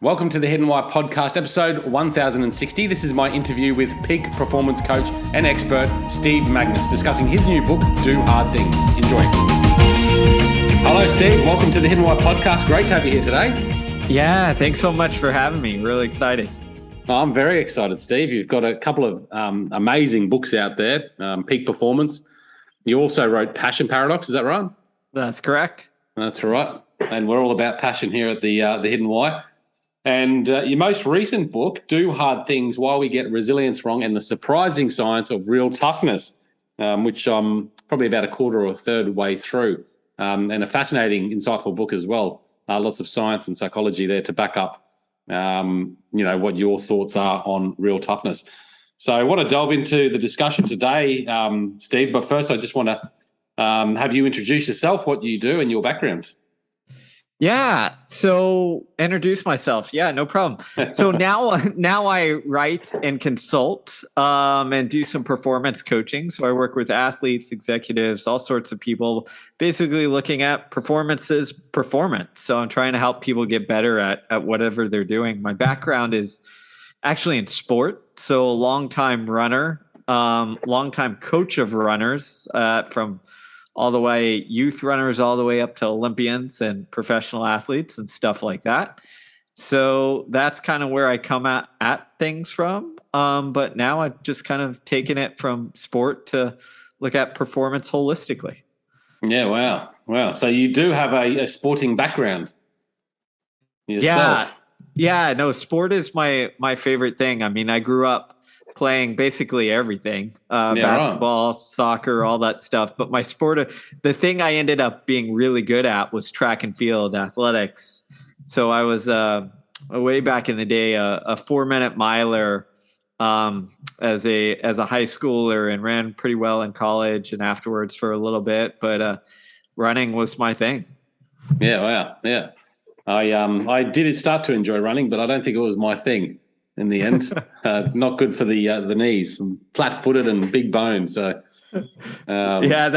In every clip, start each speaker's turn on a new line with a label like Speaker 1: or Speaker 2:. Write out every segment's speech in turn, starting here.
Speaker 1: Welcome to the Hidden Why podcast, episode 1060. This is my interview with peak performance coach and expert Steve Magness, discussing his new book, Do Hard Things. Enjoy. Hello, Steve. Welcome to the Hidden Why podcast. Great to have you here today.
Speaker 2: Yeah, thanks so much for having me. Really excited.
Speaker 1: I'm very excited, Steve. You've got a couple of amazing books out there, Peak Performance. You also wrote Passion Paradox, is that right?
Speaker 2: That's correct.
Speaker 1: That's right. And we're all about passion here at the Hidden Why. And your most recent book, Do Hard Things, Why We Get Resilience Wrong and the Surprising Science of Real Toughness, which I'm probably about a quarter or a third way through, and a fascinating, insightful book as well. Lots of science and psychology there to back up, what your thoughts are on real toughness. So I want to delve into the discussion today, Steve, but first I just want to have you introduce yourself, what you do and your background.
Speaker 2: Yeah. So introduce myself. Yeah, no problem. So now I write and consult and do some performance coaching. So I work with athletes, executives, all sorts of people, basically looking at performance. So I'm trying to help people get better at whatever they're doing. My background is actually in sport. So a longtime runner, longtime coach of runners from all the way youth runners all the way up to Olympians and professional athletes and stuff like that. So that's kind of where I come at things from. But now I've just kind of taken it from sport to look at performance holistically.
Speaker 1: Yeah, wow. So you do have a sporting background yourself.
Speaker 2: Yeah. No, sport is my favorite thing. I mean, I grew up playing basically everything, basketball, right, soccer, all that stuff. But my sport, the thing I ended up being really good at was track and field athletics. So I was way back in the day, a 4-minute miler as a high schooler, and ran pretty well in college and afterwards for a little bit. But running was my thing.
Speaker 1: Yeah, wow, yeah. I did start to enjoy running, but I don't think it was my thing. In the end, not good for the knees. I'm flat-footed and big boned, so
Speaker 2: yeah,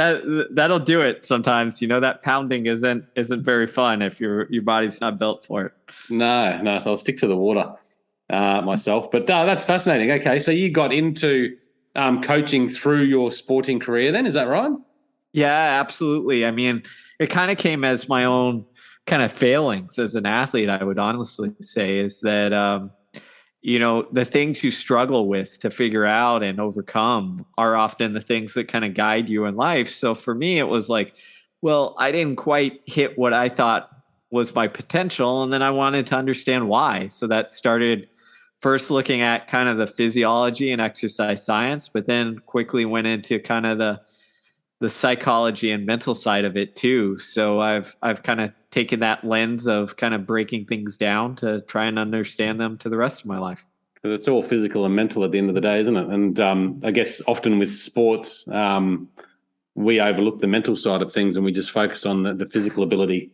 Speaker 2: that'll do it. Sometimes, that pounding isn't very fun if your body's not built for it.
Speaker 1: No. So I'll stick to the water myself. But that's fascinating. Okay, so you got into coaching through your sporting career, then, is that right?
Speaker 2: Yeah, absolutely. I mean, it kind of came as my own kind of failings as an athlete. I would honestly say is that. The things you struggle with to figure out and overcome are often the things that kind of guide you in life. So for me, it was like, well, I didn't quite hit what I thought was my potential. And then I wanted to understand why. So that started first looking at kind of the physiology and exercise science, but then quickly went into kind of the psychology and mental side of it too. So I've kind of taken that lens of kind of breaking things down to try and understand them to the rest of my life.
Speaker 1: Because it's all physical and mental at the end of the day, isn't it? And I guess often with sports, we overlook the mental side of things and we just focus on the physical ability.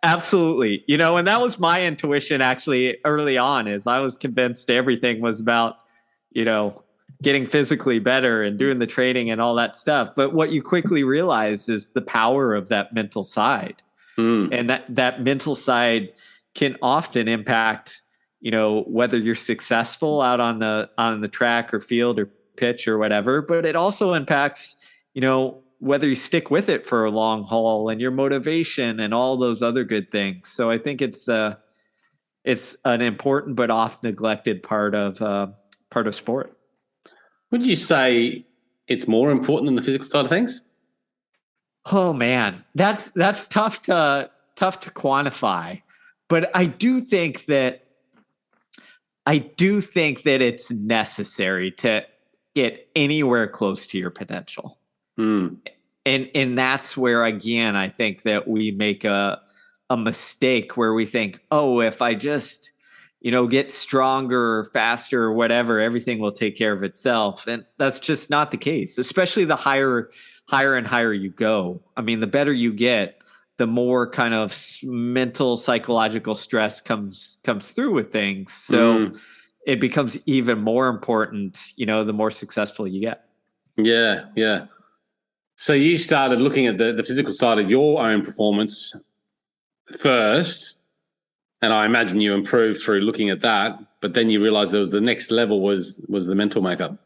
Speaker 2: Absolutely. And that was my intuition actually early on, is I was convinced everything was about, getting physically better and doing the training and all that stuff. But what you quickly realize is the power of that mental side. And that mental side can often impact, whether you're successful out on the track or field or pitch or whatever, but it also impacts, whether you stick with it for a long haul and your motivation and all those other good things. So I think it's an important but oft neglected part of sport.
Speaker 1: Would you say it's more important than the physical side of things?
Speaker 2: Oh man, that's tough to quantify, but I do think that it's necessary to get anywhere close to your potential. And that's where, again, I think that we make a mistake where we think, oh, if I just get stronger, faster, or whatever, everything will take care of itself. And that's just not the case, especially the higher and higher you go. I mean, the better you get, the more kind of mental, psychological stress comes through with things. So it becomes even more important, the more successful you get.
Speaker 1: Yeah. So you started looking at the physical side of your own performance first, And I imagine you improved through looking at that, but then you realized there was the next level was the mental makeup.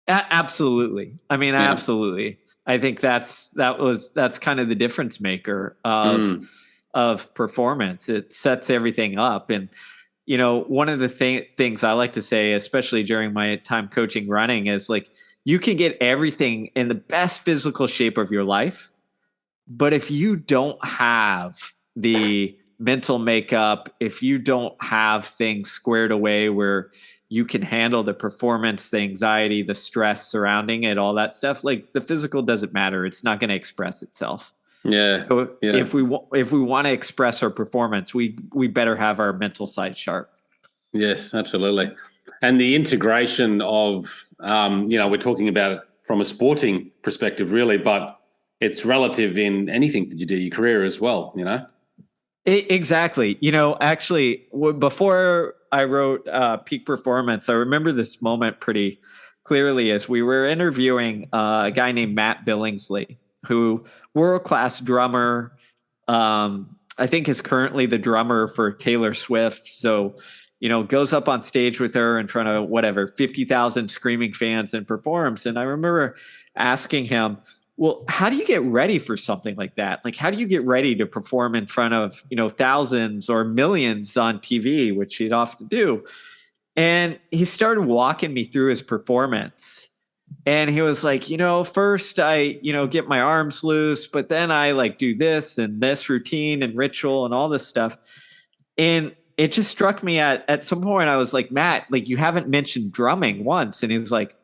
Speaker 2: Absolutely. I mean, absolutely. I think that's kind of the difference maker of performance. It sets everything up. And, you know, one of the things I like to say, especially during my time coaching running, is like, you can get everything in the best physical shape of your life, but if you don't have the mental makeup, if you don't have things squared away where you can handle the performance, the anxiety, the stress surrounding it, all that stuff, like the physical doesn't matter. It's not going to express itself.
Speaker 1: Yeah.
Speaker 2: So if we want to express our performance, we better have our mental side sharp.
Speaker 1: Yes, absolutely. And the integration of, you know, we're talking about it from a sporting perspective, really, but it's relative in anything that you do, your career as well, you know?
Speaker 2: Exactly. You know, actually, before I wrote Peak Performance, I remember this moment pretty clearly as we were interviewing a guy named Matt Billingsley, who world-class drummer, I think is currently the drummer for Taylor Swift. So, you know, goes up on stage with her in front of 50,000 screaming fans and performs. And I remember asking him, well, how do you get ready for something like that? Like, how do you get ready to perform in front of, you know, thousands or millions on TV, which he'd often do? And he started walking me through his performance. And he was like, you know, first I, you know, get my arms loose, but then I like do this and this routine and ritual and all this stuff. And it just struck me at some point, I was like, Matt, like, you haven't mentioned drumming once. And he was like,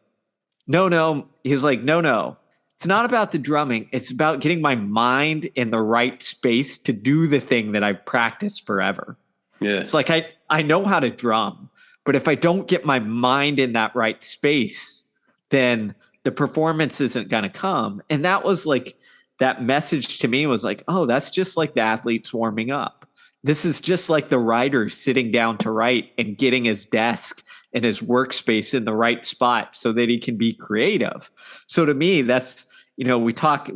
Speaker 2: no. He's like, no. It's not about the drumming. It's about getting my mind in the right space to do the thing that I've practiced forever.
Speaker 1: Yeah.
Speaker 2: It's like, I know how to drum, but if I don't get my mind in that right space, then the performance isn't going to come. And that was like, that message to me was like, oh, that's just like the athletes warming up. This is just like the writer sitting down to write and getting his desk and his workspace in the right spot so that he can be creative. So to me, that's, you know, we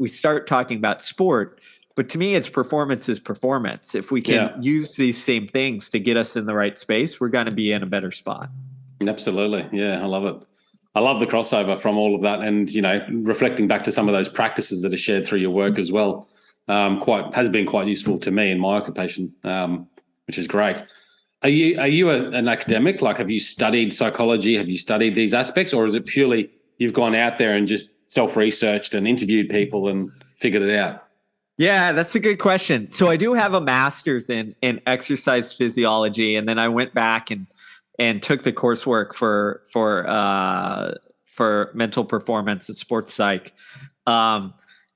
Speaker 2: start talking about sport, but to me, it's performance is performance. If we can use these same things to get us in the right space, we're going to be in a better spot.
Speaker 1: Absolutely. Yeah, I love it. I love the crossover from all of that. And, you know, reflecting back to some of those practices that are shared through your work as well, has been quite useful to me in my occupation, which is great. Are you an academic? Like, have you studied psychology? Have you studied these aspects? Or is it purely you've gone out there and just self-researched and interviewed people and figured it out?
Speaker 2: Yeah, that's a good question. So I do have a master's in exercise physiology, and then I went back and took the coursework for mental performance and sports psych.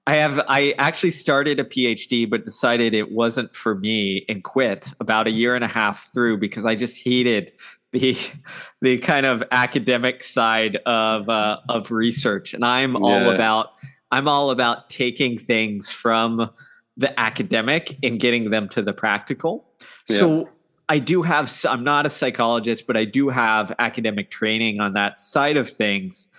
Speaker 2: I actually started a PhD, but decided it wasn't for me and quit about a year and a half through because I just hated the kind of academic side of research. And I'm all about taking things from the academic and getting them to the practical. So I do have, I'm not a psychologist, but I do have academic training on that side of things.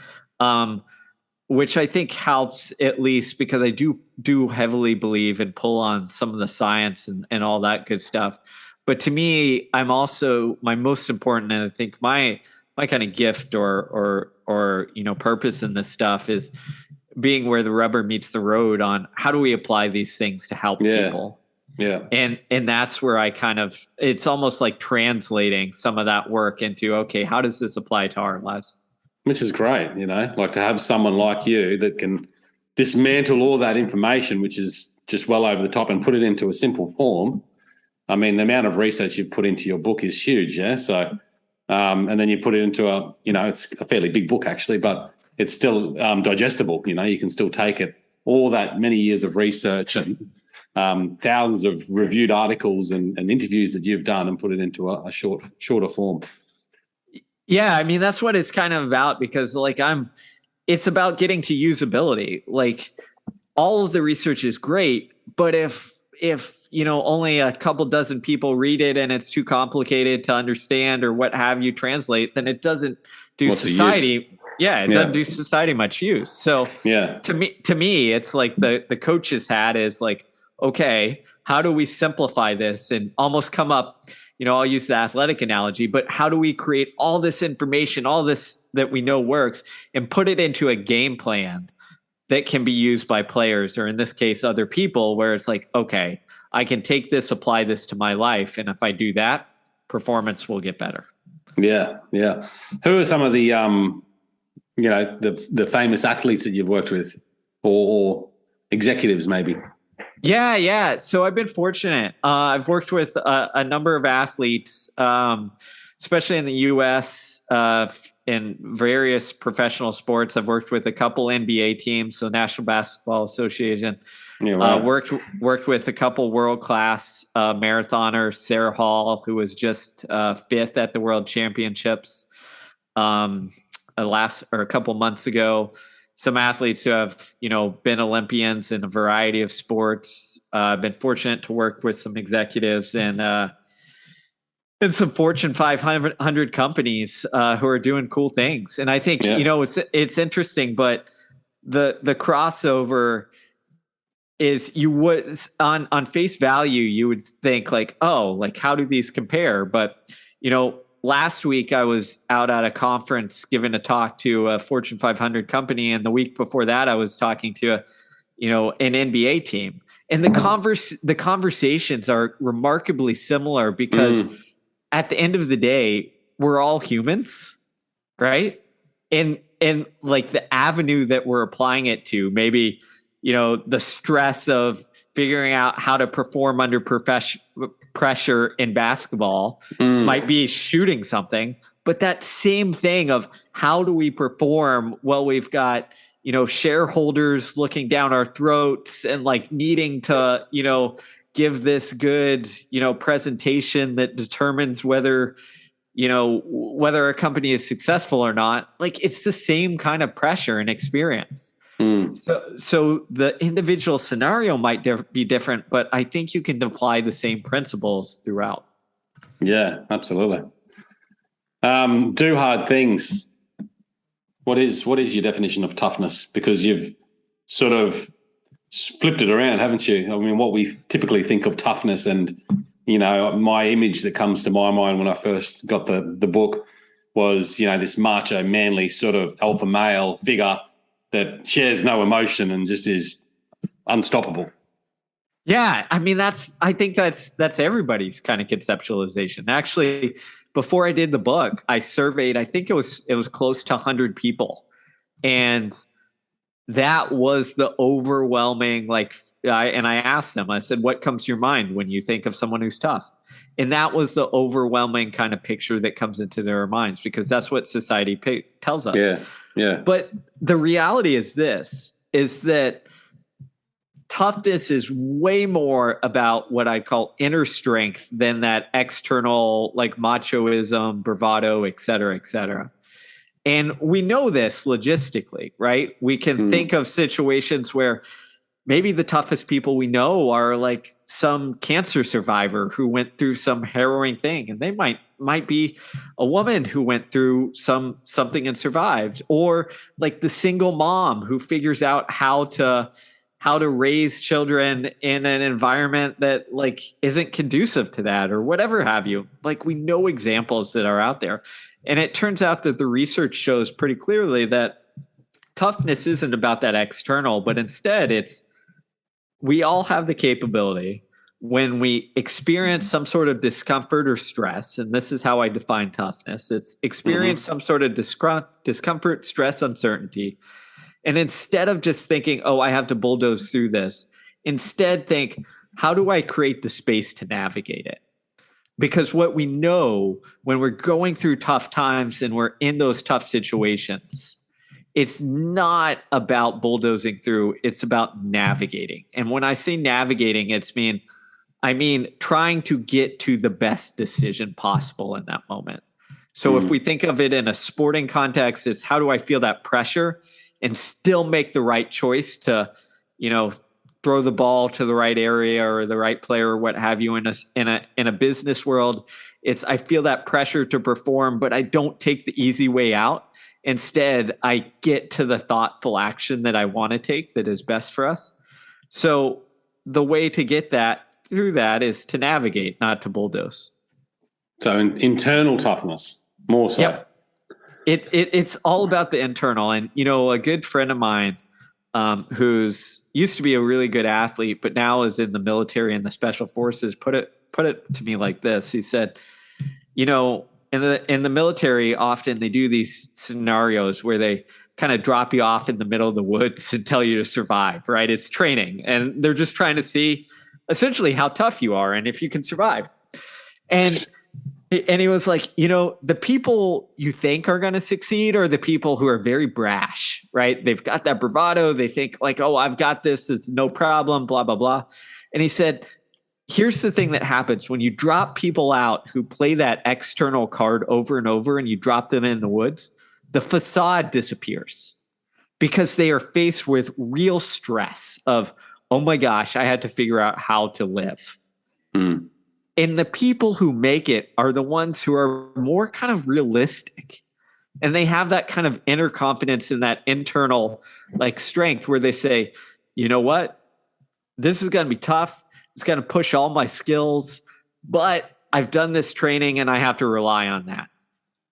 Speaker 2: Which I think helps, at least because I do heavily believe and pull on some of the science and all that good stuff. But to me, I'm also, my most important, and I think my kind of gift or you know, purpose in this stuff is being where the rubber meets the road on how do we apply these things to help people.
Speaker 1: Yeah.
Speaker 2: And that's where I kind of, it's almost like translating some of that work into, okay, how does this apply to our lives?
Speaker 1: Which is great, you know, like to have someone like you that can dismantle all that information, which is just well over the top, and put it into a simple form. I mean, the amount of research you've put into your book is huge, yeah? So, and then you put it into a, you know, it's a fairly big book actually, but it's still digestible, you know, you can still take it, all that many years of research and thousands of reviewed articles and interviews that you've done and put it into a shorter form.
Speaker 2: Yeah, I mean, that's what it's kind of about because like it's about getting to usability. Like all of the research is great, but if you know, only a couple dozen people read it and it's too complicated to understand or what have you translate, then it doesn't do society. Yeah, it doesn't do society much use. So to me, it's like the coach's hat is like, okay, how do we simplify this and almost come up, I'll use the athletic analogy, but how do we create all this information, all this that we know works, and put it into a game plan that can be used by players, or in this case, other people, where it's like, okay, I can take this, apply this to my life. And if I do that, performance will get better.
Speaker 1: Yeah. Yeah. Who are some of the, the famous athletes that you've worked with, or executives maybe?
Speaker 2: Yeah. So I've been fortunate. I've worked with a number of athletes, especially in the U.S., in various professional sports. I've worked with a couple NBA teams, so National Basketball Association.
Speaker 1: Yeah, right.
Speaker 2: Worked with a couple world-class marathoners, Sarah Hall, who was just fifth at the World Championships a couple months ago. Some athletes who have, been Olympians in a variety of sports. I've been fortunate to work with some executives and some Fortune 500 companies who are doing cool things. And I think, it's interesting, but the crossover is, you would on face value, you would think like, oh, like how do these compare? But, last week I was out at a conference giving a talk to a Fortune 500 company. And the week before that, I was talking to an NBA team. And the conversations are remarkably similar because at the end of the day, we're all humans, right? And like the avenue that we're applying it to, maybe, the stress of figuring out how to perform under pressure in basketball might be shooting something, but that same thing of how do we perform while we've got, shareholders looking down our throats and like needing to, give this good, presentation that determines whether a company is successful or not. Like it's the same kind of pressure and experience. So the individual scenario might be different, but I think you can apply the same principles throughout.
Speaker 1: Yeah, absolutely. Do hard things. What is your definition of toughness? Because you've sort of flipped it around, haven't you? I mean, what we typically think of toughness, and my image that comes to my mind when I first got the book was this macho, manly sort of alpha male figure that shares no emotion and just is unstoppable.
Speaker 2: Yeah, I mean I think that's everybody's kind of conceptualization. Actually, before I did the book, I surveyed, I think it was close to 100 people. And that was the overwhelming, I asked them, I said, what comes to your mind when you think of someone who's tough? And that was the overwhelming kind of picture that comes into their minds, because that's what society tells us.
Speaker 1: Yeah.
Speaker 2: But the reality is that toughness is way more about what I call inner strength than that external, like machoism, bravado, et cetera, et cetera. And we know this logistically, right? We can think of situations where maybe the toughest people we know are like some cancer survivor who went through some harrowing thing, and they might be a woman who went through something and survived, or like the single mom who figures out how to raise children in an environment that like isn't conducive to that, or whatever have you. Like we know examples that are out there. And it turns out that the research shows pretty clearly that toughness isn't about that external, but instead we all have the capability when we experience some sort of discomfort or stress, and this is how I define toughness. It's experience some sort of discomfort, stress, uncertainty. And instead of just thinking, oh, I have to bulldoze through this, instead think, how do I create the space to navigate it? Because what we know when we're going through tough times and we're in those tough situations, it's not about bulldozing through, it's about navigating. And when I say navigating, I mean trying to get to the best decision possible in that moment. So if we think of it in a sporting context, it's how do I feel that pressure and still make the right choice to, throw the ball to the right area or the right player or what have you. In a business world, it's I feel that pressure to perform, but I don't take the easy way out. Instead, I get to the thoughtful action that I want to take that is best for us. So the way to get that through that is to navigate, not to bulldoze.
Speaker 1: So internal toughness, more so.
Speaker 2: Yep. It's all about the internal. And, a good friend of mine who's used to be a really good athlete, but now is in the military and the special forces, put it to me like this. He said, in the military, often they do these scenarios where they kind of drop you off in the middle of the woods and tell you to survive, right? It's training. And they're just trying to see essentially how tough you are and if you can survive. And he was like, the people you think are going to succeed are the people who are very brash, right? They've got that bravado. They think like, oh, I've got this. It's no problem, blah, blah, blah. And he said, here's the thing that happens when you drop people out who play that external card over and over and you drop them in the woods, the facade disappears because they are faced with real stress of, oh my gosh, I had to figure out how to live.
Speaker 1: Mm.
Speaker 2: And the people who make it are the ones who are more kind of realistic. And they have that kind of inner confidence in that internal like strength where they say, you know what? This is going to be tough. It's going to push all my skills, but I've done this training and I have to rely on that.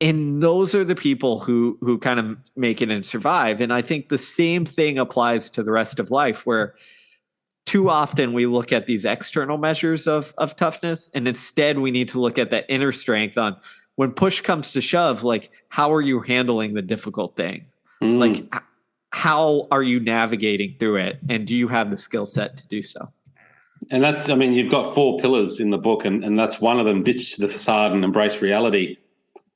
Speaker 2: And those are the people who kind of make it and survive. And I think the same thing applies to the rest of life, where too often we look at these external measures of toughness, and instead we need to look at that inner strength on when push comes to shove, like how are you handling the difficult things? Like how are you navigating through it? And do you have the skill set to do so?
Speaker 1: And you've got 4 pillars in the book, and that's one of them, ditch the facade and embrace reality.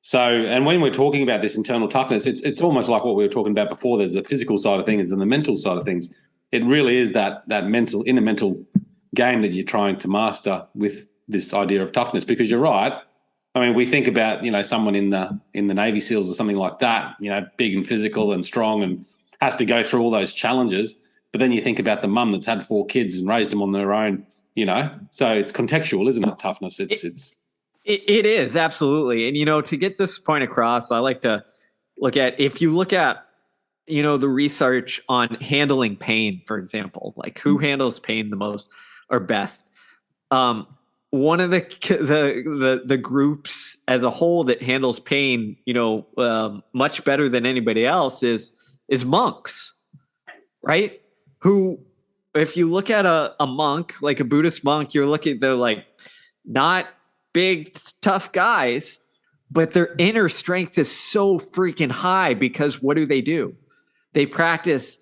Speaker 1: So, and when we're talking about this internal toughness, it's almost like what we were talking about before. There's the physical side of things and the mental side of things. It really is that inner mental game that you're trying to master with this idea of toughness. Because you're right. I mean, we think about someone in the Navy SEALs or something like that. Big and physical and strong and has to go through all those challenges. But then you think about the mum that's had 4 kids and raised them on their own. So it's contextual, isn't it? Toughness.
Speaker 2: It is absolutely. And to get this point across, I like to look at if you look at the research on handling pain, for example, like who handles pain the most or best. One of the groups as a whole that handles pain, much better than anybody else is monks, right? Who, if you look at a monk, like a Buddhist monk, you're looking, they're like not big, tough guys, but their inner strength is so freaking high because what do? They practice,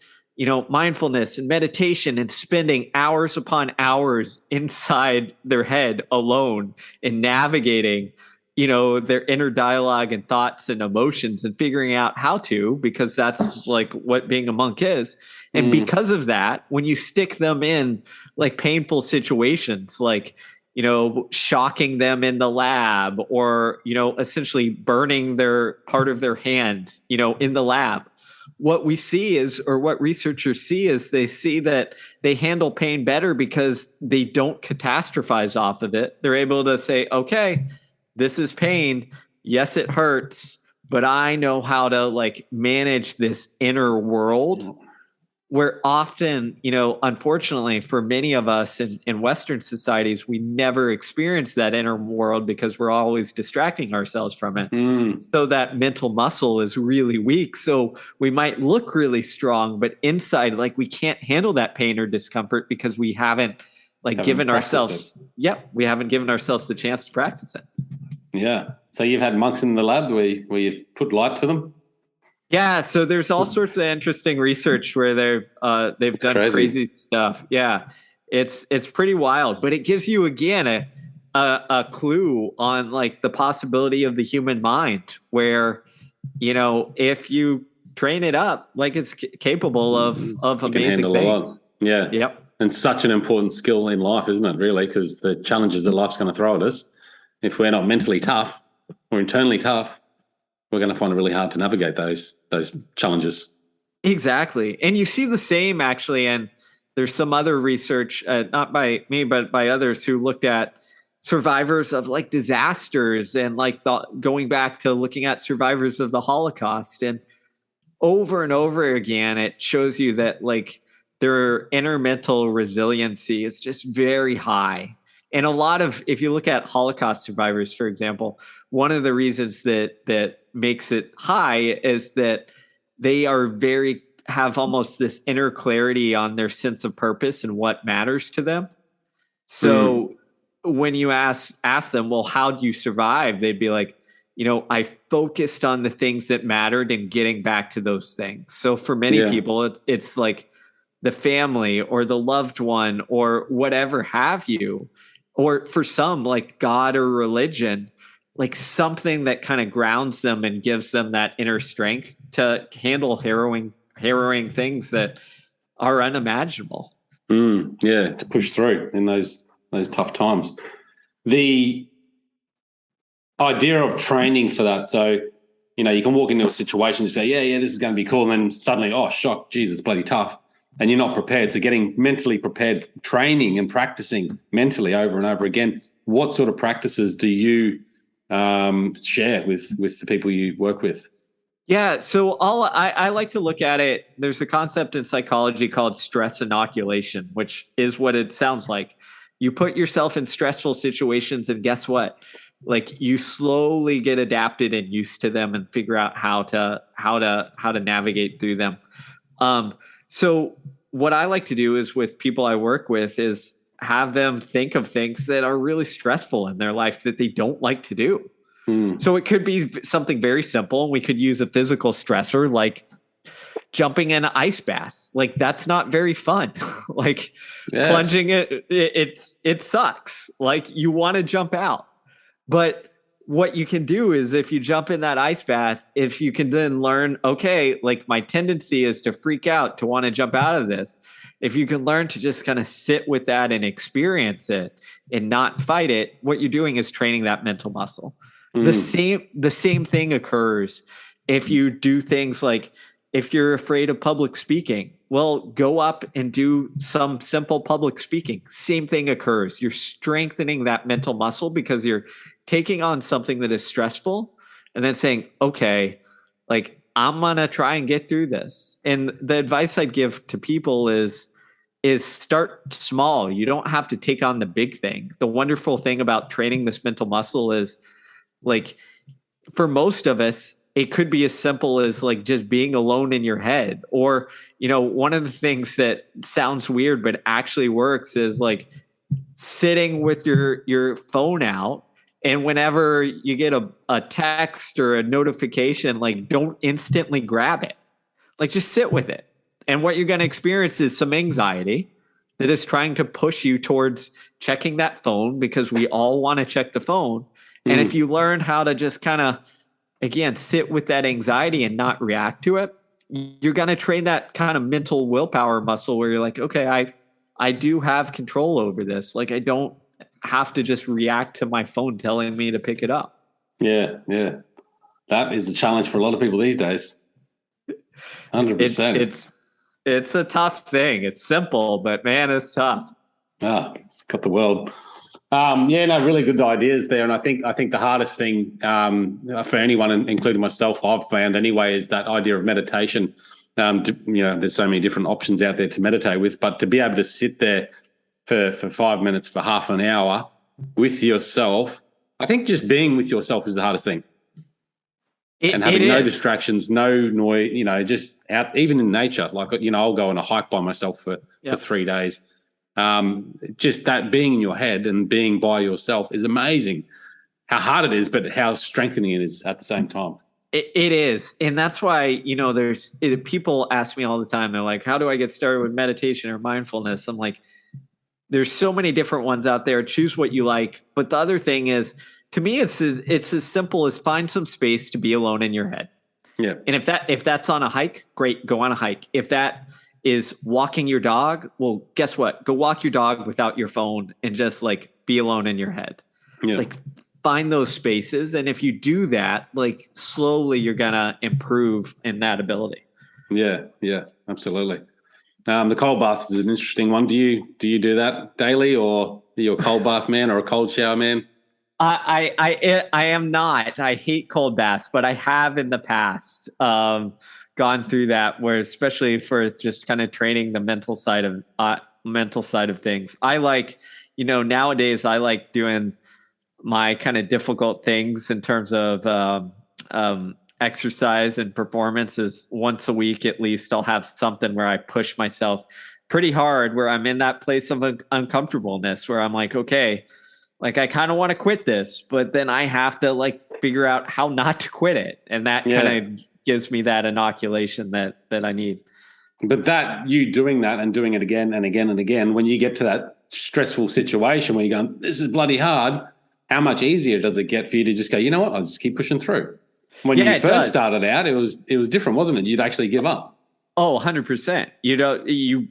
Speaker 2: mindfulness and meditation and spending hours upon hours inside their head alone and navigating, their inner dialogue and thoughts and emotions and figuring out how to, because that's like what being a monk is. And because of that, when you stick them in like painful situations, like, shocking them in the lab or, essentially burning their part of their hand, in the lab, what we see is, or what researchers see is they see that they handle pain better because they don't catastrophize off of it. They're able to say, okay, this is pain. Yes, it hurts, but I know how to like manage this inner world. Where often, unfortunately for many of us in Western societies, we never experience that inner world because we're always distracting ourselves from it. So that mental muscle is really weak. So we might look really strong, but inside, like we can't handle that pain or discomfort because we haven't given ourselves the chance to practice it.
Speaker 1: Yeah. So you've had monks in the lab where you've put light to them?
Speaker 2: Yeah, so there's all sorts of interesting research where they've done crazy stuff. Yeah, it's pretty wild, but it gives you again a clue on like the possibility of the human mind, where if you train it up, like it's capable of amazing things.
Speaker 1: Yeah.
Speaker 2: Yep.
Speaker 1: And such an important skill in life, isn't it? Really, because the challenges that life's going to throw at us, if we're not mentally tough or internally tough, we're going to find it really hard to navigate those challenges.
Speaker 2: Exactly. And you see the same actually, and there's some other research, not by me, but by others who looked at survivors of like disasters and like going back to looking at survivors of the Holocaust. And over and over again, it shows you that like their inner mental resiliency is just very high. And a lot of, if you look at Holocaust survivors, for example, one of the reasons that makes it high is that they have almost this inner clarity on their sense of purpose and what matters to them. So when you ask them, well, how do you survive? They'd be like, I focused on the things that mattered and getting back to those things. So for many people, it's like the family or the loved one or whatever have you, or for some like God or religion, like something that kind of grounds them and gives them that inner strength to handle harrowing things that are unimaginable.
Speaker 1: To push through in those tough times. The idea of training for that. So, you can walk into a situation and say, yeah, this is going to be cool. And then suddenly, oh, shock, geez, it's bloody tough. And you're not prepared. So getting mentally prepared, training and practicing mentally over and over again. What sort of practices do you share with the people you work with?
Speaker 2: Yeah, so I like to look at it. There's a concept in psychology called stress inoculation, which is what it sounds like. You put yourself in stressful situations, and guess what? Like you slowly get adapted and used to them, and figure out how to navigate through them. So what I like to do is with people I work with is have them think of things that are really stressful in their life that they don't like to do. So it could be something very simple. We could use a physical stressor like jumping in an ice bath. Like that's not very fun. Like plunging it sucks. Like you want to jump out. But what you can do is if you jump in that ice bath, if you can then learn, okay, like my tendency is to freak out, to want to jump out of this. If you can learn to just kind of sit with that and experience it and not fight it, what you're doing is training that mental muscle. The same thing occurs if you do things like if you're afraid of public speaking, well, go up and do some simple public speaking. Same thing occurs. You're strengthening that mental muscle because you're taking on something that is stressful and then saying, okay, like I'm going to try and get through this. And the advice I'd give to people is start small. You don't have to take on the big thing. The wonderful thing about training this mental muscle is like for most of us, it could be as simple as like just being alone in your head. Or, one of the things that sounds weird, but actually works is like sitting with your phone out. And whenever you get a text or a notification, like don't instantly grab it. Like just sit with it. And what you're going to experience is some anxiety that is trying to push you towards checking that phone because we all want to check the phone. And if you learn how to just kind of, again, sit with that anxiety and not react to it, you're going to train that kind of mental willpower muscle where you're like, okay, I do have control over this. Like I don't have to just react to my phone telling me to pick it up.
Speaker 1: Yeah. That is a challenge for a lot of people these days. 100%.
Speaker 2: It's a tough thing. It's simple, but man, it's tough.
Speaker 1: It's got the world. Really good ideas there. And I think the hardest thing for anyone, including myself, I've found anyway, is that idea of meditation. There's so many different options out there to meditate with, but to be able to sit there for 5 minutes, for half an hour with yourself, I think just being with yourself is the hardest thing. And having no distractions, no noise, just out, even in nature. Like, I'll go on a hike by myself for 3 days. Just that being in your head and being by yourself is amazing. How hard it is, but how strengthening it is at the same time.
Speaker 2: It is. And that's why, people ask me all the time, they're like, how do I get started with meditation or mindfulness? I'm like, there's so many different ones out there. Choose what you like. But the other thing is, to me, it's as simple as find some space to be alone in your head.
Speaker 1: Yeah.
Speaker 2: And if that's on a hike, great, go on a hike. If that is walking your dog, well, guess what? Go walk your dog without your phone and just like be alone in your head.
Speaker 1: Yeah.
Speaker 2: Like find those spaces. And if you do that, like slowly you're going to improve in that ability.
Speaker 1: Yeah, absolutely. The cold bath is an interesting one. Do you do that daily, or are you a cold bath man or a cold shower man?
Speaker 2: I am not. I hate cold baths, but I have in the past gone through that, where especially for just kind of training the mental side of things. I like, nowadays I like doing my kind of difficult things in terms of exercise and performance is once a week at least. I'll have something where I push myself pretty hard, where I'm in that place of uncomfortableness, where I'm like, okay, like I kind of want to quit this, but then I have to like figure out how not to quit it, and that kind of gives me that inoculation that I need.
Speaker 1: But that you doing that and doing it again and again and again, when you get to that stressful situation where you're going, this is bloody hard, how much easier does it get for you to just go, you know what, I'll just keep pushing through? When you first started out, it was different, wasn't it? You'd actually give up.
Speaker 2: Oh, 100%. You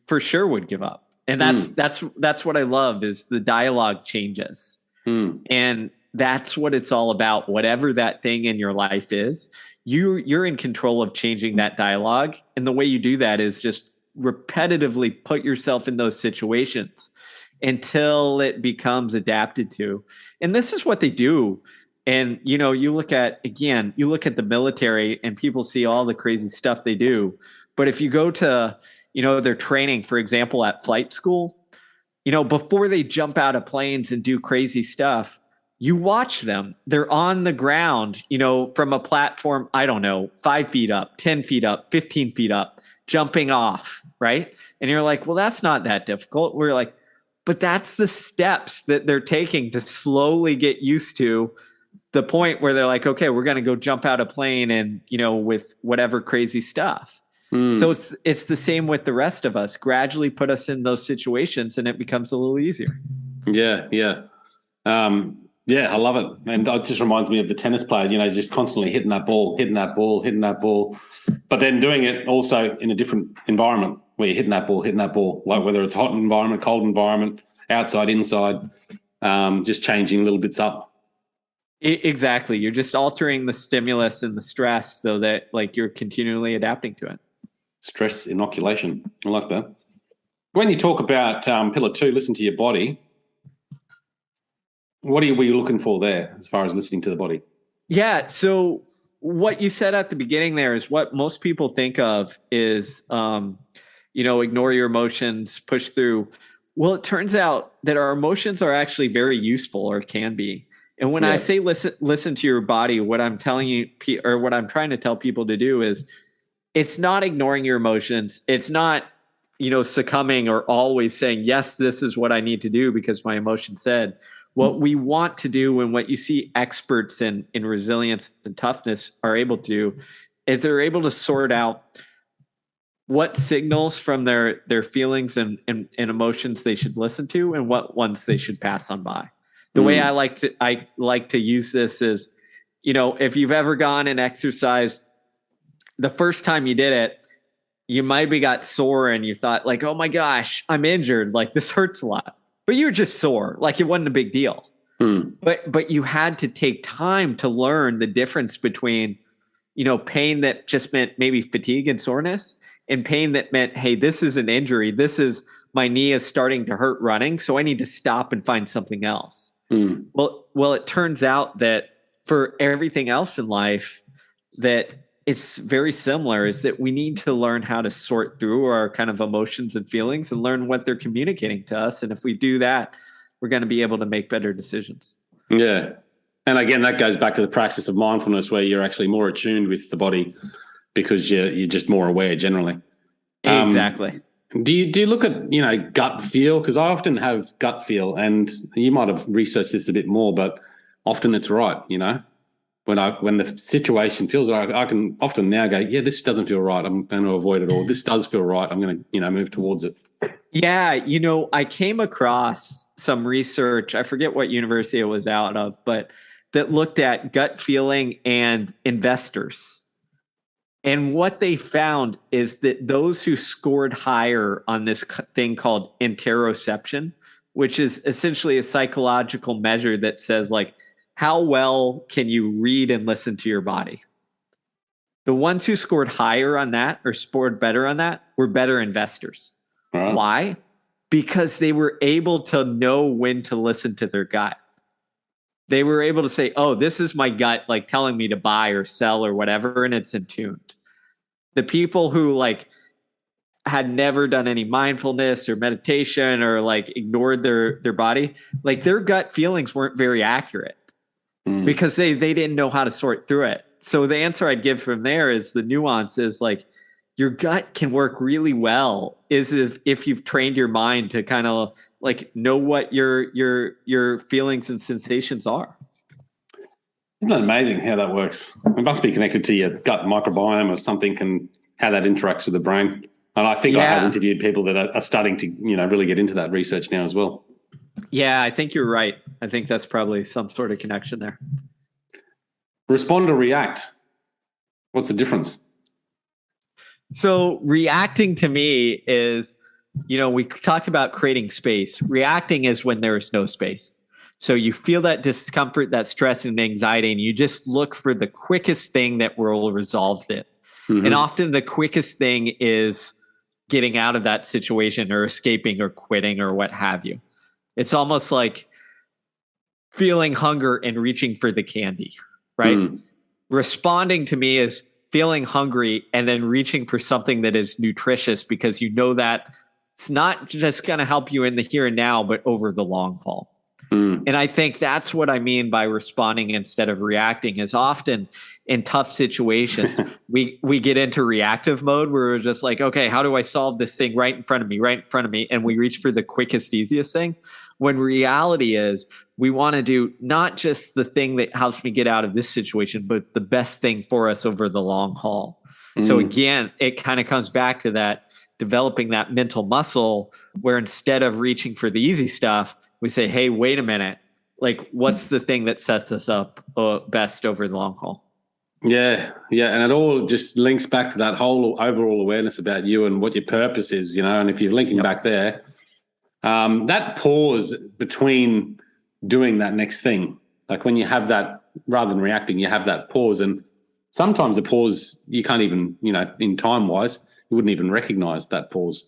Speaker 2: for sure would give up. And that's what I love is the dialogue changes. And that's what it's all about. Whatever that thing in your life is, you're in control of changing that dialogue. And the way you do that is just repetitively put yourself in those situations until it becomes adapted to. And this is what they do. And, you look at the military and people see all the crazy stuff they do. But if you go to, their training, for example, at flight school, before they jump out of planes and do crazy stuff, you watch them. They're on the ground, from a platform, I don't know, 5 feet up, 10 feet up, 15 feet up, jumping off, right? And you're like, well, that's not that difficult. We're like, but that's the steps that they're taking to slowly get used to the point where they're like, okay, we're going to go jump out a plane and, with whatever crazy stuff. So it's the same with the rest of us. Gradually put us in those situations and it becomes a little easier.
Speaker 1: Yeah. I love it. And it just reminds me of the tennis player, just constantly hitting that ball, but then doing it also in a different environment where you're hitting that ball, like whether it's hot environment, cold environment, outside, inside, just changing little bits up.
Speaker 2: Exactly. You're just altering the stimulus and the stress so that like you're continually adapting to it.
Speaker 1: Stress inoculation. I like that. When you talk about pillar 2, listen to your body, what were you looking for there as far as listening to the body? Yeah.
Speaker 2: So what you said at the beginning there is what most people think of is, ignore your emotions, push through. Well, it turns out that our emotions are actually very useful, or can be. And when I say listen to your body, what I'm telling you, or what I'm trying to tell people to do is, it's not ignoring your emotions. It's not, succumbing or always saying, yes, this is what I need to do because my emotion said. What we want to do, and what you see experts in resilience and toughness are able to do, is they're able to sort out what signals from their feelings and emotions they should listen to, and what ones they should pass on by. The way I like to use this is, if you've ever gone and exercised, the first time you did it, you maybe got sore and you thought like, oh my gosh, I'm injured. Like this hurts a lot, but you were just sore. Like it wasn't a big deal. But you had to take time to learn the difference between, pain that just meant maybe fatigue and soreness, and pain that meant, hey, this is an injury. This is my knee is starting to hurt running. So I need to stop and find something else. Well, it turns out that for everything else in life, that it's very similar, is that we need to learn how to sort through our kind of emotions and feelings and learn what they're communicating to us. And if we do that, we're going to be able to make better decisions. Yeah.
Speaker 1: And again, that goes back to the practice of mindfulness, where you're actually more attuned with the body because you're just more aware generally.
Speaker 2: Exactly.
Speaker 1: Do you look at, gut feel? Because I often have gut feel, and you might have researched this a bit more, but often it's right, when the situation feels right, I can often now go, yeah, this doesn't feel right, I'm going to avoid it, or this does feel right, I'm going to, move towards it.
Speaker 2: Yeah. I came across some research, I forget what university it was out of, but that looked at gut feeling and investors. And what they found is that those who scored higher on this thing called interoception, which is essentially a psychological measure that says like, how well can you read and listen to your body? The ones who scored higher on that or scored better on that were better investors. Uh-huh. Why? Because they were able to know when to listen to their gut. They were able to say, oh, this is my gut, like telling me to buy or sell or whatever, and it's in tune. The people who like had never done any mindfulness or meditation or like ignored their body, like their gut feelings weren't very accurate because they didn't know how to sort through it. So the answer I'd give from there is the nuance is like your gut can work really well is if you've trained your mind to kind of like know what your feelings and sensations are.
Speaker 1: Isn't that amazing how that works? It must be connected to your gut microbiome or something, and how that interacts with the brain. And I think I have interviewed people that are starting to, really get into that research now as well.
Speaker 2: Yeah, I think you're right. I think that's probably some sort of connection there.
Speaker 1: Respond or react? What's the difference?
Speaker 2: So reacting to me is, we talked about creating space. Reacting is when there is no space. So you feel that discomfort, that stress and anxiety, and you just look for the quickest thing that will resolve it. Mm-hmm. And often the quickest thing is getting out of that situation or escaping or quitting or what have you. It's almost like feeling hunger and reaching for the candy, right? Responding to me is feeling hungry and then reaching for something that is nutritious because you know that it's not just going to help you in the here and now, but over the long haul. And I think that's what I mean by responding instead of reacting is often in tough situations, we get into reactive mode where we're just like, okay, how do I solve this thing right in front of me? And we reach for the quickest, easiest thing. When reality is we want to do not just the thing that helps me get out of this situation, but the best thing for us over the long haul. So again, it kind of comes back to that developing that mental muscle where instead of reaching for the easy stuff, we say, hey, wait a minute. Like, what's the thing that sets us up best over the long haul?
Speaker 1: Yeah. And it all just links back to that whole overall awareness about you and what your purpose is, and if you're linking back there, that pause between doing that next thing, like when you have that, rather than reacting, you have that pause. And sometimes the pause, you can't even, in time-wise, you wouldn't even recognize that pause.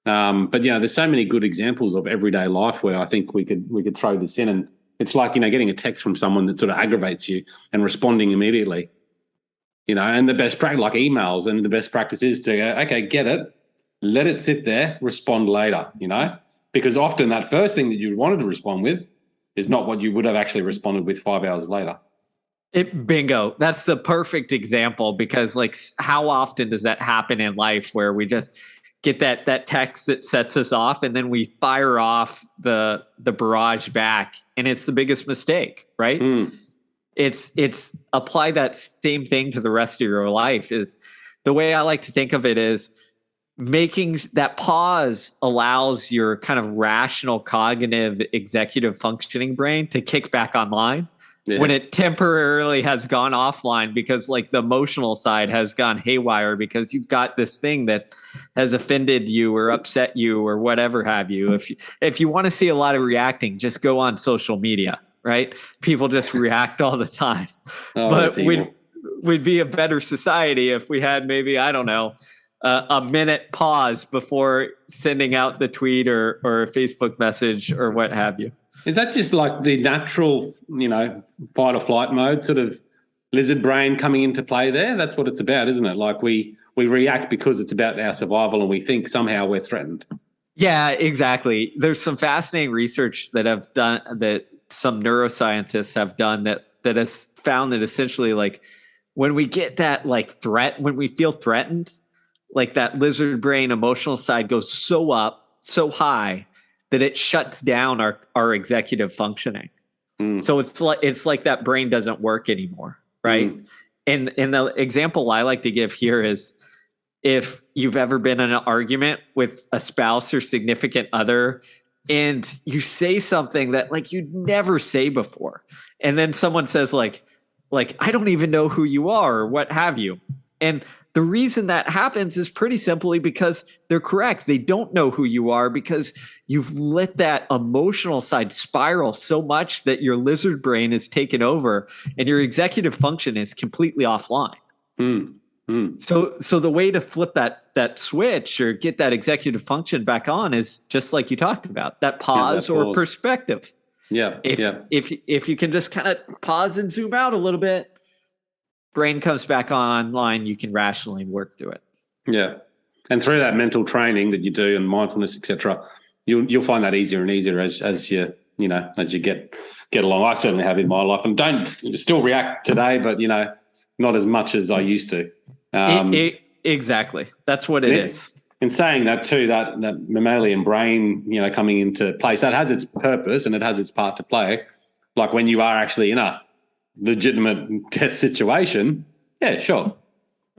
Speaker 1: But there's so many good examples of everyday life where I think we could throw this in, and it's like getting a text from someone that sort of aggravates you and responding immediately, and the best practice, like emails, and the best practice is to go, okay, get it, let it sit there, respond later, because often that first thing that you wanted to respond with is not what you would have actually responded with 5 hours later.
Speaker 2: Bingo. That's the perfect example because like how often does that happen in life where we just get that text that sets us off and then we fire off the barrage back and it's the biggest mistake, right? It's apply that same thing to the rest of your life. Is the way I like to think of it is making that pause allows your kind of rational cognitive executive functioning brain to kick back online. Yeah. When it temporarily has gone offline because like the emotional side has gone haywire because you've got this thing that has offended you or upset you or whatever have you. If you want to see a lot of reacting, just go on social media, right? People just react all the time. But we'd be a better society if we had maybe, I don't know, a minute pause before sending out the tweet or a Facebook message or what have you.
Speaker 1: Is that just like the natural, fight or flight mode sort of lizard brain coming into play there? That's what it's about, isn't it? Like we react because it's about our survival and we think somehow we're threatened.
Speaker 2: Yeah, exactly. There's some fascinating research that some neuroscientists have done that has found that essentially like when we get that like threat, when we feel threatened, like that lizard brain emotional side goes so up, so high, that it shuts down our executive functioning. So it's like that brain doesn't work anymore, right? And the example I like to give here is if you've ever been in an argument with a spouse or significant other and you say something that like you'd never say before. And then someone says like, I don't even know who you are or what have you. And the reason that happens is pretty simply because they're correct. They don't know who you are because you've let that emotional side spiral so much that your lizard brain is taken over and your executive function is completely offline. So the way to flip that switch or get that executive function back on is just like you talked about, that pause or perspective. If you can just kind of pause and zoom out a little bit, brain comes back online, you can rationally work through it.
Speaker 1: Yeah. And through that mental training that you do and mindfulness, etc., you'll find that easier and easier as you get along. I certainly have in my life, and don't still react today, but not as much as I used to.
Speaker 2: Exactly, that's what it is.
Speaker 1: In saying that too, that mammalian brain, coming into place, that has its purpose and it has its part to play. Like when you are actually in a legitimate death situation, yeah, sure.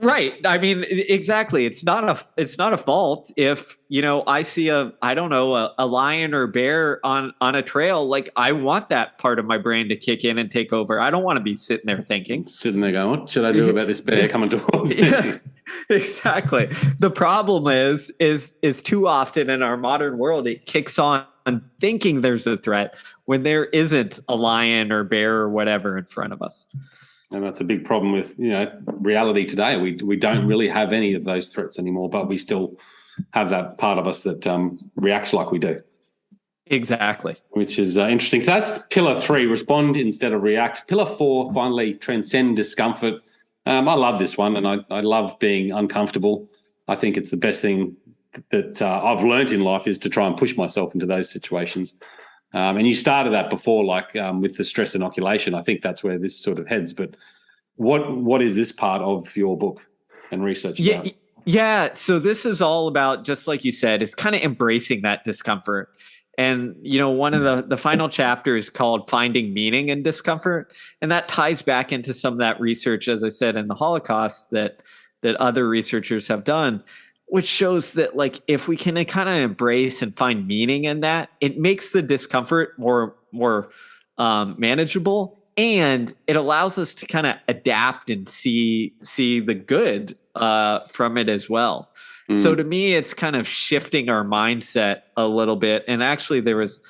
Speaker 2: Right. I mean, exactly. It's not a fault if, I see a lion or bear on a trail. Like, I want that part of my brain to kick in and take over. I don't want to be sitting there going, what should I do about this bear coming towards me? Yeah, exactly. The problem is too often in our modern world, it kicks on thinking there's a threat when there isn't a lion or bear or whatever in front of us.
Speaker 1: And that's a big problem with reality today. We don't really have any of those threats anymore, but we still have that part of us that reacts like we do.
Speaker 2: Exactly.
Speaker 1: Which is interesting. So that's pillar 3, respond instead of react. Pillar 4, finally, transcend discomfort. I love this one, and I love being uncomfortable. I think it's the best thing that I've learned in life is to try and push myself into those situations. And you started that before, like with the stress inoculation. I think that's where this sort of heads. But what is this part of your book and research about?
Speaker 2: Yeah. So this is all about, just like you said, it's kind of embracing that discomfort. And, one of the final chapters is called Finding Meaning in Discomfort. And that ties back into some of that research, as I said, in the Holocaust that other researchers have done, which shows that, like, if we can kind of embrace and find meaning in that, it makes the discomfort more manageable, and it allows us to kind of adapt and see the good from it as well. So to me, it's kind of shifting our mindset a little bit. And actually, there was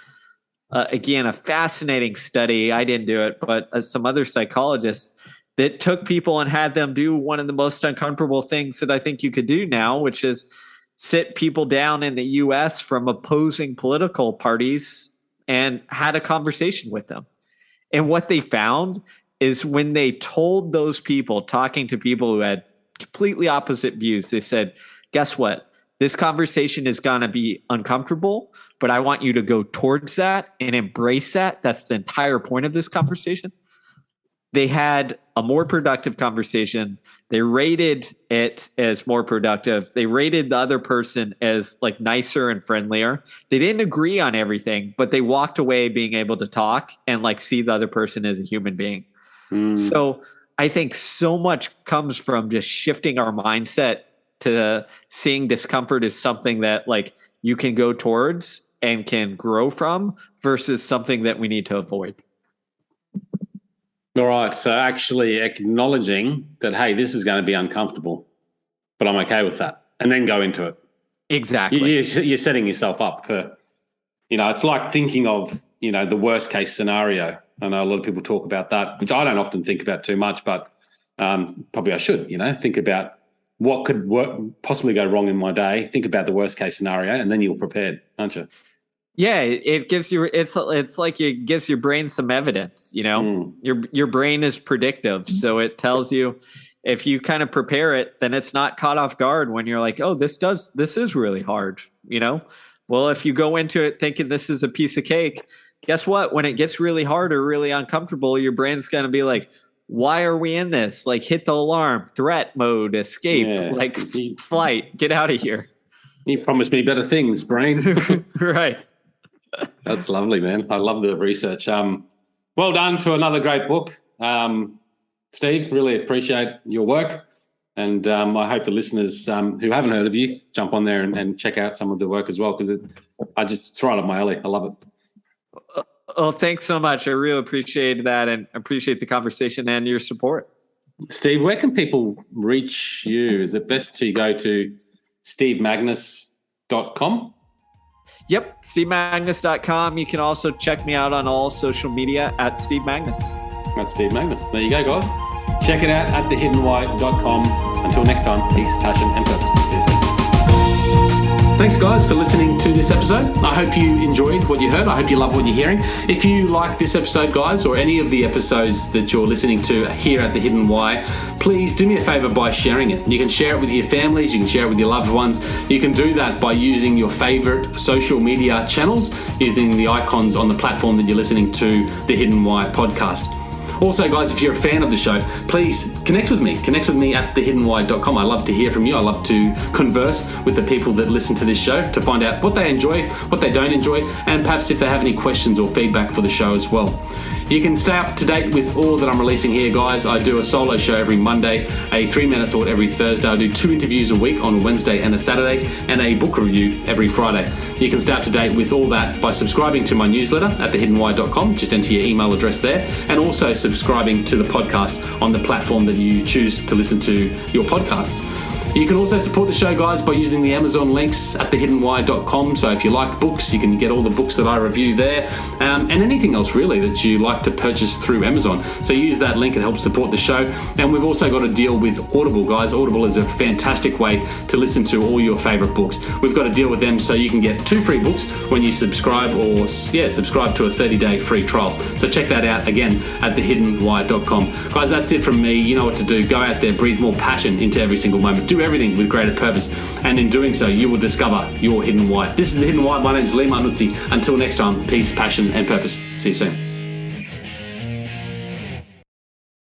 Speaker 2: again a fascinating study. I didn't do it, but some other psychologists that took people and had them do one of the most uncomfortable things that I think you could do now, which is sit people down in the US from opposing political parties and had a conversation with them. And what they found is when they told those people, talking to people who had completely opposite views, they said, guess what? This conversation is going to be uncomfortable, but I want you to go towards that and embrace that. That's the entire point of this conversation. They had a more productive conversation. They rated it as more productive. They rated the other person as like nicer and friendlier. They didn't agree on everything, but they walked away being able to talk and like see the other person as a human being. So I think so much comes from just shifting our mindset to seeing discomfort as something that like you can go towards and can grow from versus something that we need to avoid.
Speaker 1: All right. So actually acknowledging that, hey, this is going to be uncomfortable, but I'm okay with that. And then go into it.
Speaker 2: Exactly.
Speaker 1: You're setting yourself up for, it's like thinking of, the worst case scenario. I know a lot of people talk about that, which I don't often think about too much, but probably I should, think about what could possibly go wrong in my day. Think about the worst case scenario, and then you're prepared, aren't you?
Speaker 2: Yeah, it gives you. It's like it gives your brain some evidence. Your brain is predictive, so it tells you if you kind of prepare it, then it's not caught off guard when you're like, oh, this is really hard. Well, if you go into it thinking this is a piece of cake, guess what? When it gets really hard or really uncomfortable, your brain's going to be like, why are we in this? Like, hit the alarm, threat mode, escape, flight, get out of here.
Speaker 1: You promised me better things, brain.
Speaker 2: Right.
Speaker 1: That's lovely, man. I love the research. Well done to another great book. Steve, really appreciate your work. And I hope the listeners who haven't heard of you jump on there and check out some of the work as well, because it's right up my alley. I love it.
Speaker 2: Oh, thanks so much. I really appreciate that and appreciate the conversation and your support.
Speaker 1: Steve, where can people reach you? Is it best to go to stevemagness.com?
Speaker 2: Yep, stevemagness.com. You can also check me out on all social media at Steve Magness.
Speaker 1: That's Steve Magness. There you go, guys. Check it out at thehiddenwhy.com. Until next time, peace, passion, and purpose. See you soon. Thanks, guys, for listening to this episode. I hope you enjoyed what you heard. I hope you love what you're hearing. If you like this episode, guys, or any of the episodes that you're listening to here at The Hidden Why, please do me a favor by sharing it. You can share it with your families. You can share it with your loved ones. You can do that by using your favorite social media channels, using the icons on the platform that you're listening to The Hidden Why podcast. Also, guys, if you're a fan of the show, please connect with me. Connect with me at thehiddenwhy.com. I love to hear from you. I love to converse with the people that listen to this show to find out what they enjoy, what they don't enjoy, and perhaps if they have any questions or feedback for the show as well. You can stay up to date with all that I'm releasing here, guys. I do a solo show every Monday, a 3-minute thought every Thursday. I do 2 interviews a week on Wednesday and a Saturday, and a book review every Friday. You can stay up to date with all that by subscribing to my newsletter at thehiddenwhy.com. Just enter your email address there, and also subscribing to the podcast on the platform that you choose to listen to your podcasts. You can also support the show, guys, by using the Amazon links at thehiddenwhy.com. So if you like books, you can get all the books that I review there, and anything else really that you like to purchase through Amazon. So use that link, it helps support the show. And we've also got a deal with Audible, guys. Audible is a fantastic way to listen to all your favorite books. We've got a deal with them so you can get 2 free books when you subscribe subscribe to a 30-day free trial. So check that out again at thehiddenwhy.com. Guys, that's it from me. You know what to do. Go out there, breathe more passion into every single moment. Do everything with greater purpose, and in doing so you will discover your hidden why. This is The Hidden Why. My name is Lee Martinuzzi. Until next time, peace, passion and purpose. See you soon.